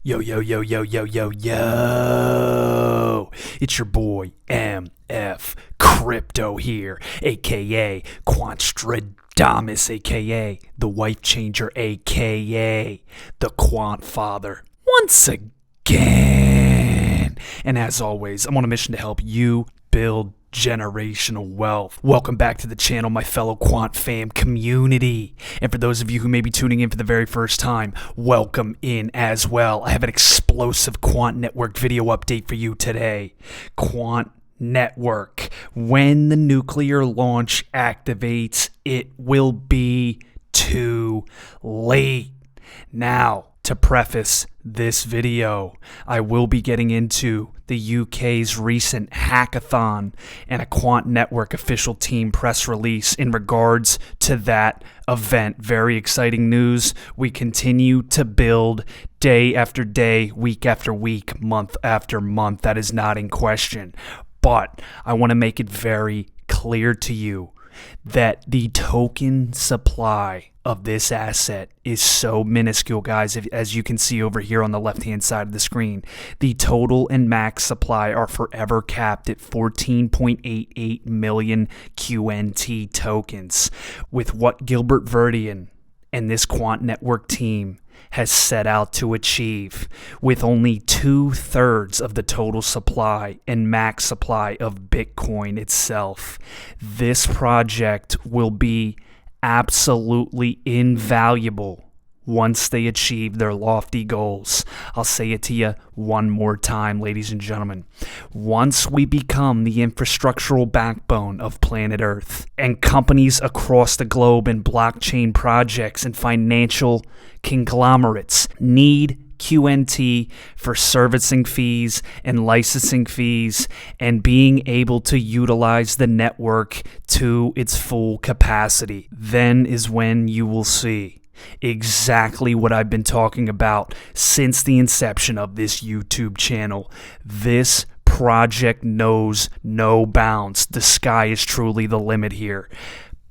Yo, yo, yo, yo, yo, yo, yo. It's your boy MF Crypto here, aka Quantstradamus, aka the Wife Changer, aka the Quant Father. Once again. And as always, I'm on a mission to help you build generational wealth. Welcome back to the channel, my fellow Quant fam community. And for those of you who may be tuning in for the very first time, welcome in as well. I have an explosive Quant Network video update for you today. Quant Network. When the nuclear launch activates, it will be too late. Now, to preface this video, I will be getting into the UK's recent hackathon and a Quant Network official team press release in regards to that event. Very exciting news. We continue to build day after day, week after week, month after month. That is not in question. But I want to make it very clear to you that the token supply of this asset is so minuscule, guys. As you can see over here on the left-hand side of the screen, the total and max supply are forever capped at 14.88 million QNT tokens. With what Gilbert Verdian and this Quant Network team has set out to achieve, with only 2/3 of the total supply and max supply of Bitcoin itself, this project will be absolutely invaluable once they achieve their lofty goals. I'll say it to you one more time, ladies and gentlemen. Once we become the infrastructural backbone of planet Earth, and companies across the globe and blockchain projects and financial conglomerates need QNT for servicing fees and licensing fees and being able to utilize the network to its full capacity, then is when you will see exactly what I've been talking about since the inception of this YouTube channel. This project knows no bounds. The sky is truly the limit here.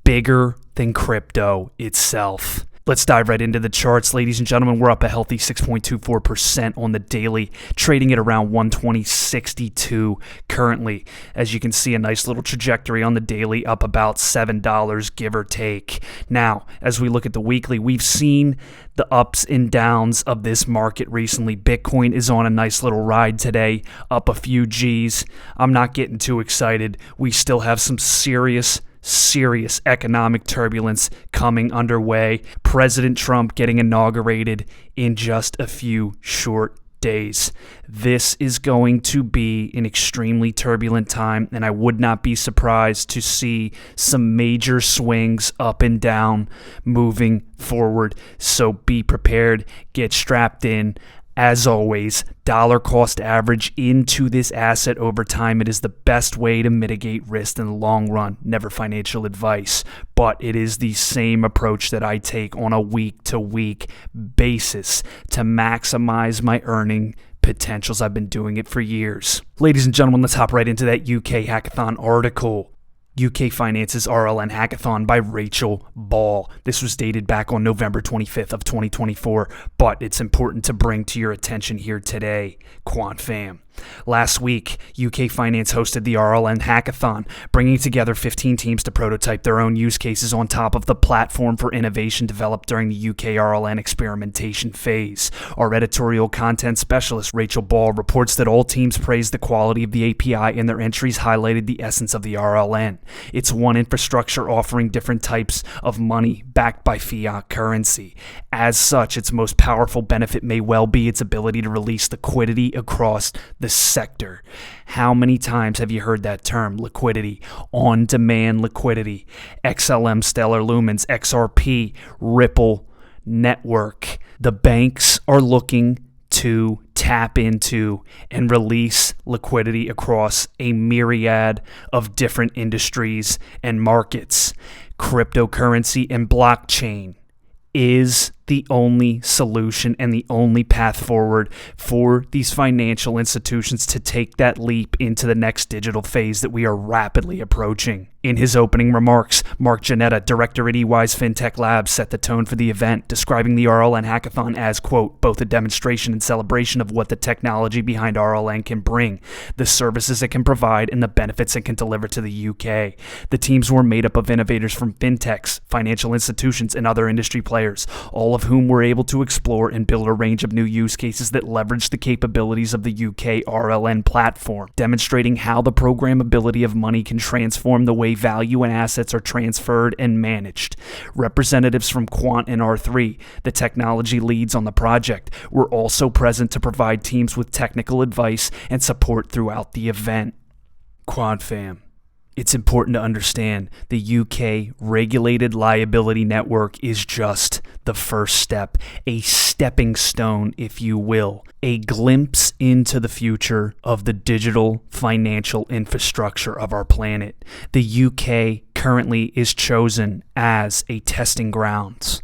Bigger than crypto itself. Let's dive right into the charts, ladies and gentlemen. We're up a healthy 6.24% on the daily, trading at around 120.62 currently. As you can see, a nice little trajectory on the daily, up about $7, give or take. Now, as we look at the weekly, we've seen the ups and downs of this market recently. Bitcoin is on a nice little ride today, up a few G's. I'm not getting too excited. We still have some serious economic turbulence coming underway. President Trump getting inaugurated in just a few short days. This is going to be an extremely turbulent time, and I would not be surprised to see some major swings up and down moving forward. So be prepared, get strapped in. As always, dollar cost average into this asset over time. It is the best way to mitigate risk in the long run. Never financial advice, but it is the same approach that I take on a week-to-week basis to maximize my earning potentials. I've been doing it for years. Ladies and gentlemen, let's hop right into that UK Hackathon article. UK Finance's RLN Hackathon by Rachel Ball. This was dated back on November 25th of 2024, but it's important to bring to your attention here today, Quant fam. Last week, UK Finance hosted the RLN Hackathon, bringing together 15 teams to prototype their own use cases on top of the platform for innovation developed during the UK RLN experimentation phase. Our editorial content specialist, Rachel Ball, reports that all teams praised the quality of the API and their entries highlighted the essence of the RLN. It's one infrastructure offering different types of money backed by fiat currency. As such, its most powerful benefit may well be its ability to release liquidity across the sector. How many times have you heard that term, liquidity, on-demand liquidity? XLM, Stellar Lumens, XRP, Ripple Network. The banks are looking to tap into and release liquidity across a myriad of different industries and markets. Cryptocurrency and blockchain is the only solution and the only path forward for these financial institutions to take that leap into the next digital phase that we are rapidly approaching. In his opening remarks, Mark Janetta, director at EY's FinTech Labs, set the tone for the event, describing the RLN hackathon as, quote, both a demonstration and celebration of what the technology behind RLN can bring, the services it can provide, and the benefits it can deliver to the UK. The teams were made up of innovators from fintechs, financial institutions, and other industry players, all of whom were able to explore and build a range of new use cases that leverage the capabilities of the UK RLN platform, demonstrating how the programmability of money can transform the way value and assets are transferred and managed. Representatives from Quant and R3, the technology leads on the project, were also present to provide teams with technical advice and support throughout the event. Quant fam, it's important to understand the UK regulated liability network is just the first step, a stepping stone, if you will, a glimpse into the future of the digital financial infrastructure of our planet. The UK currently is chosen as a testing grounds.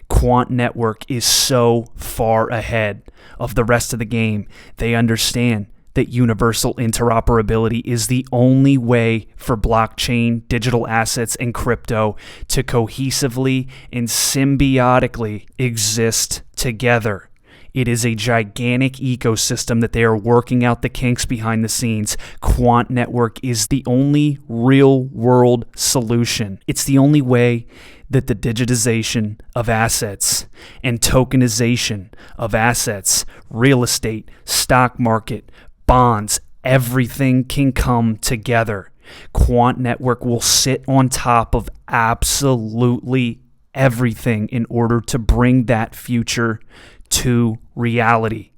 Quant Network is so far ahead of the rest of the game. They understand that universal interoperability is the only way for blockchain, digital assets, and crypto to cohesively and symbiotically exist together. It is a gigantic ecosystem that they are working out the kinks behind the scenes. Quant Network is the only real-world solution. It's the only way that the digitization of assets and tokenization of assets, real estate, stock market, bonds, everything can come together. Quant Network will sit on top of absolutely everything in order to bring that future to reality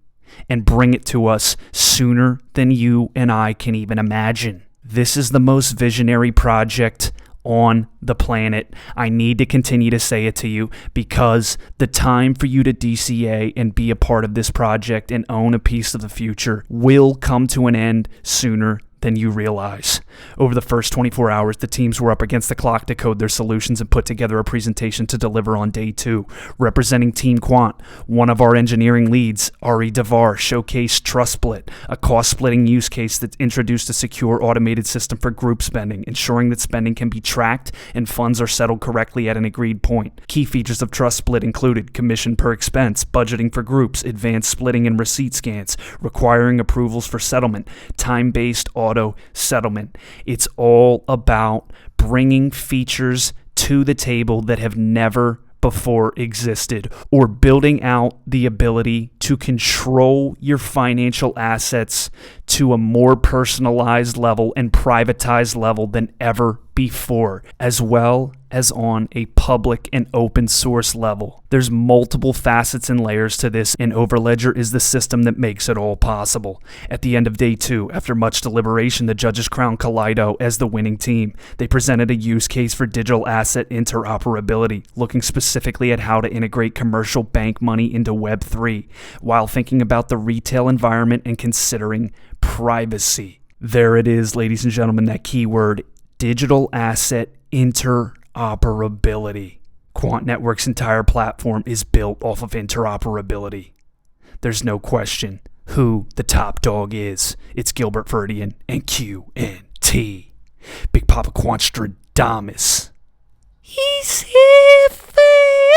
and bring it to us sooner than you and I can even imagine. This is the most visionary project on the planet. I need to continue to say it to you because the time for you to DCA and be a part of this project and own a piece of the future will come to an end sooner than you realize. Over the first 24 hours, the teams were up against the clock to code their solutions and put together a presentation to deliver on day 2. Representing Team Quant, one of our engineering leads, Ari Devar, showcased Trust Split, a cost-splitting use case that introduced a secure automated system for group spending, ensuring that spending can be tracked and funds are settled correctly at an agreed point. Key features of Trust Split included commission per expense, budgeting for groups, advanced splitting and receipt scans, requiring approvals for settlement, time-based auto settlement. It's all about bringing features to the table that have never before existed, or building out the ability to control your financial assets to a more personalized level and privatized level than ever before, as well as on a public and open source level. There's multiple facets and layers to this, and Overledger is the system that makes it all possible. At the end of day 2, after much deliberation, the judges crowned Kaleido as the winning team. They presented a use case for digital asset interoperability, looking specifically at how to integrate commercial bank money into Web3, while thinking about the retail environment and considering privacy. There it is, ladies and gentlemen, that keyword, digital asset interoperability. Quant Network's entire platform is built off of interoperability. There's no question who the top dog is. It's Gilbert Verdian and QNT. Big Papa Quantstradamus. He's here for you.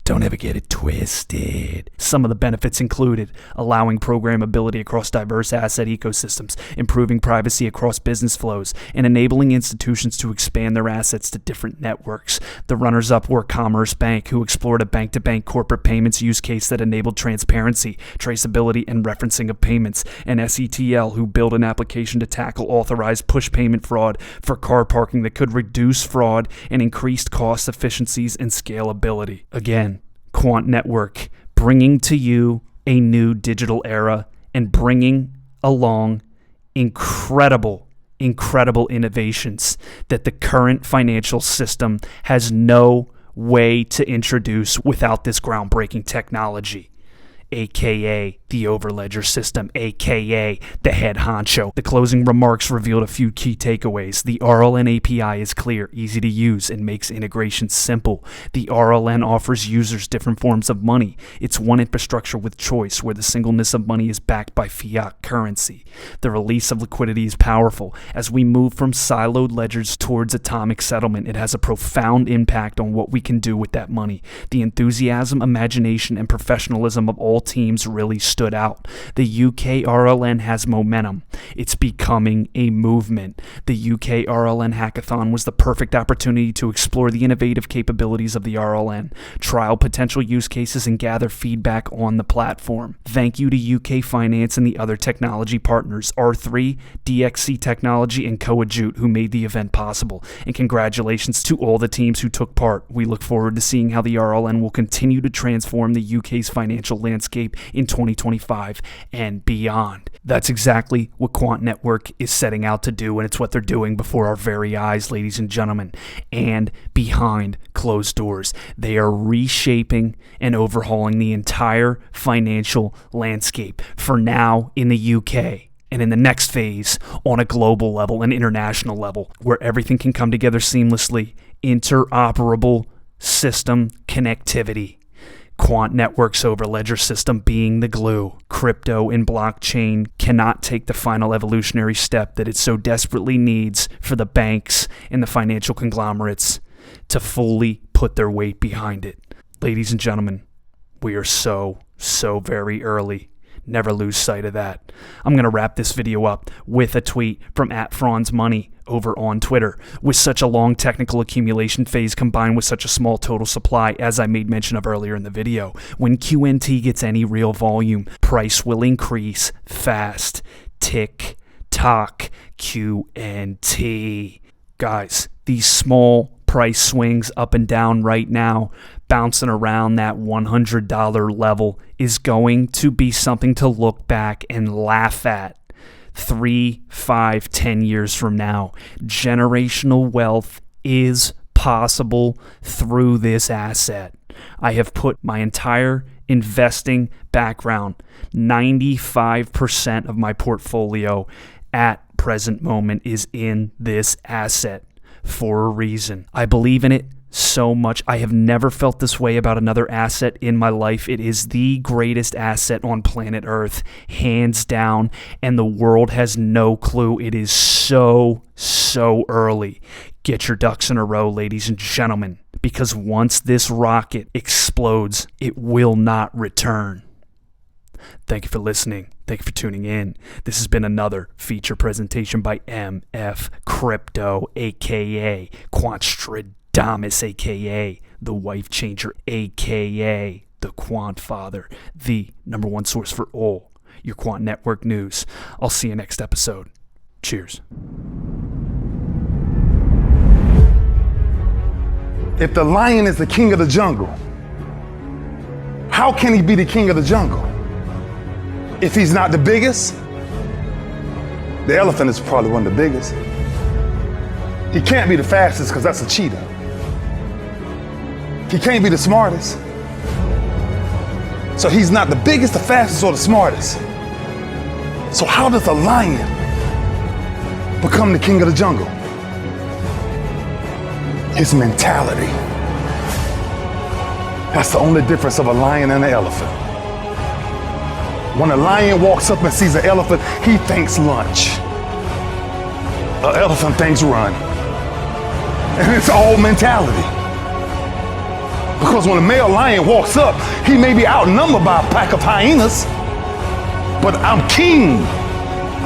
Don't ever get it twisted. Some of the benefits included allowing programmability across diverse asset ecosystems, improving privacy across business flows, and enabling institutions to expand their assets to different networks. The runners-up were Commerce Bank, who explored a bank-to-bank corporate payments use case that enabled transparency, traceability, and referencing of payments, and SETL, who built an application to tackle authorized push payment fraud for car parking that could reduce fraud and increase cost efficiencies and scalability. Again, Quant Network, bringing to you a new digital era and bringing along incredible innovations that the current financial system has no way to introduce without this groundbreaking technology. aka the Overledger system, aka the head honcho. The closing remarks revealed a few key takeaways. The RLN API is clear, easy to use, and makes integration simple. The RLN offers users different forms of money. It's one infrastructure with choice, where the singleness of money is backed by fiat currency. The release of liquidity is powerful. As we move from siloed ledgers towards atomic settlement, it has a profound impact on what we can do with that money. The enthusiasm, imagination, and professionalism of all teams really stood out. The UK RLN has momentum. It's becoming a movement. The UK RLN Hackathon was the perfect opportunity to explore the innovative capabilities of the RLN, trial potential use cases, and gather feedback on the platform. Thank you to UK Finance and the other technology partners, R3, DXC Technology, and Coadjute, who made the event possible. And congratulations to all the teams who took part. We look forward to seeing how the RLN will continue to transform the UK's financial landscape in 2025 and beyond. That's exactly what Quant Network is setting out to do, and it's what they're doing before our very eyes, ladies and gentlemen, and behind closed doors. They are reshaping and overhauling the entire financial landscape, for now in the UK, and in the next phase on a global level, an international level, where everything can come together seamlessly. Interoperable system connectivity. Quant Network's Overledger system being the glue. Crypto and blockchain cannot take the final evolutionary step that it so desperately needs for the banks and the financial conglomerates to fully put their weight behind it. Ladies and gentlemen, we are so very early. Never lose sight of that. I'm going to wrap this video up with a tweet from @FranzMoney over on Twitter. With such a long technical accumulation phase combined with such a small total supply, as I made mention of earlier in the video, when QNT gets any real volume, price will increase fast. Tick tock QNT. Guys, these small price swings up and down right now, bouncing around that $100 level, is going to be something to look back and laugh at 3, 5, 10 years from now. Generational wealth is possible through this asset. I have put my entire investing background, 95% of my portfolio at present moment is in this asset for a reason. I believe in it so much. I have never felt this way about another asset in my life. It is the greatest asset on planet Earth, hands down, and the world has no clue. It is so early. Get your ducks in a row, ladies and gentlemen, because once this rocket explodes, it will not return. Thank you for listening. Thank you for tuning in. This has been another feature presentation by MF Crypto, aka Quantstradamus, aka the Wife Changer, aka the Quant Father, the #1 source for all your Quant Network news. I'll see you next episode. Cheers. If the lion is the king of the jungle, how can he be the king of the jungle? If he's not the biggest, the elephant is probably one of the biggest. He can't be the fastest because that's a cheetah. He can't be the smartest. So he's not the biggest, the fastest, or the smartest. So how does a lion become the king of the jungle? His mentality. That's the only difference of a lion and an elephant. When a lion walks up and sees an elephant, he thinks lunch. An elephant thinks run. And it's all mentality. Because when a male lion walks up, he may be outnumbered by a pack of hyenas, but I'm king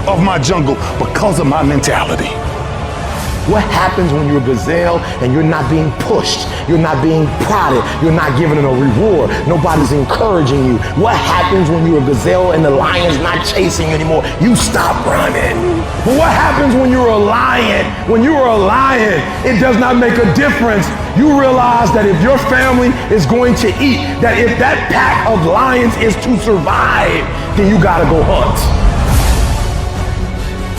of my jungle because of my mentality. What happens when you're a gazelle and you're not being pushed, you're not being prodded, you're not given a reward, nobody's encouraging you? What happens when you're a gazelle and the lion's not chasing you anymore? You stop running. But what happens when you're a lion? When you are a lion, it does not make a difference. You realize that if your family is going to eat, that if that pack of lions is to survive, then you gotta go hunt.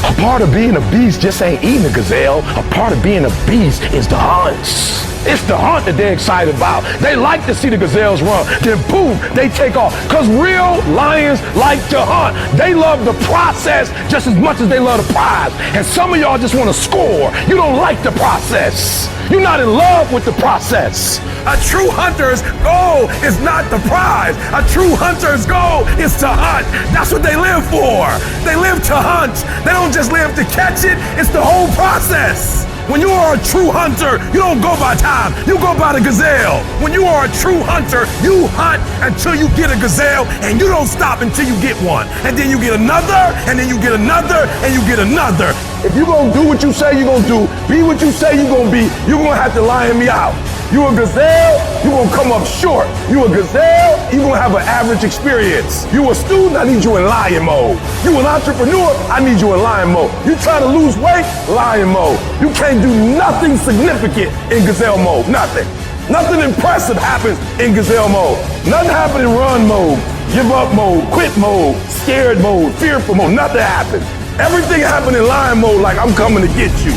A part of being a beast just ain't eating a gazelle. A part of being a beast is the hunts. It's the hunt that they're excited about. They like to see the gazelles run. Then boom, they take off. Because real lions like to hunt. They love the process just as much as they love the prize. And some of y'all just want to score. You don't like the process. You're not in love with the process. A true hunter's goal is not the prize. A true hunter's goal is to hunt. That's what they live for. They live to hunt. They don't just live to catch it. It's the whole process. When you are a true hunter, you don't go by time, you go by the gazelle. When you are a true hunter, you hunt until you get a gazelle, and you don't stop until you get one. And then you get another, and then you get another, and you get another. If you're gonna do what you say you're gonna do, be what you say you're gonna be, you're gonna have to lion me out. You a gazelle, you gonna come up short. You a gazelle, you gonna have an average experience. You a student, I need you in lion mode. You an entrepreneur, I need you in lion mode. You trying to lose weight, lion mode. You can't do nothing significant in gazelle mode, nothing. Nothing impressive happens in gazelle mode. Nothing happens in run mode, give up mode, quit mode, scared mode, fearful mode, nothing happens. Everything happens in lion mode like I'm coming to get you.